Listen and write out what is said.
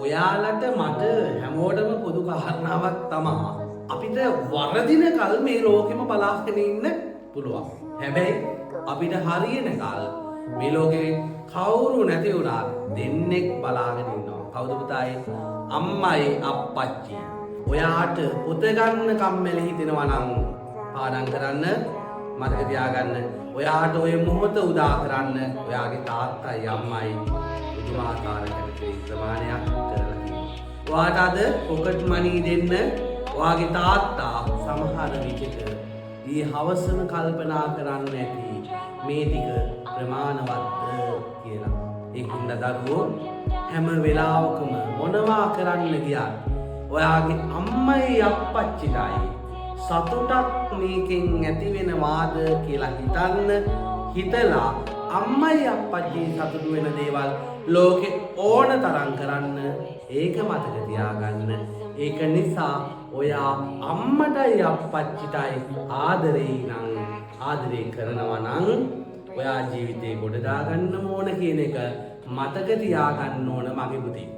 ඔයාලට මට හැමෝටම පොදු කාරණාවක් තමයි අපිට වරදින කල් මේ ලෝකෙම බලාගෙන ඉන්න පුළුවන්. හැබැයි අපිට හරියන කල් මේ ලෝකේ කවුරු නැති වුණා දෙන්නෙක් බලාගෙන ඉන්නවා. කවුද පුතායි? අම්මයි අප්පච්චි. ඔයාට පොත ගන්න කම්මැලි හිතෙනවා නම් පාඩම් කරන්න මතක තියාගන්න. ඔයාට ওই මොහොත උදා කරන්න ඔයාගේ තාත්තයි අම්මයි පුදුමාකාර කැමති ප්‍රමාණයක් කරලා තියෙනවා. ඔයාට අද පොකට් මනි දෙන්න ඔයාගේ තාත්තා සමහර විටක ඊ හවසම කල්පනා කරන්න ඇති මේ ටික ප්‍රමාණවත්ද කියලා. ඒකින්ද දරුවෝ හැම වෙලාවකම මොනවා කරන්න ගියත් ඔයාගේ අම්මයි අප්පච්චිටයි සතුටක් මේකෙන් ඇති වෙනවාද කියලා හිතලා අම්මයි අප්පච්චි සතුටු වෙන දේවල් ලෝකේ ඕන තරම් කරන්න. ඒක මතක තියාගන්න. ඒක නිසා ඔයා අම්මටයි අප්පච්චිටයි ආදරේ කරනවා නම් ඔයා ජීවිතේ ගොඩ දාගන්න ඕන කියන එක මතක තියාගන්න ඕන මගේ පුතේ.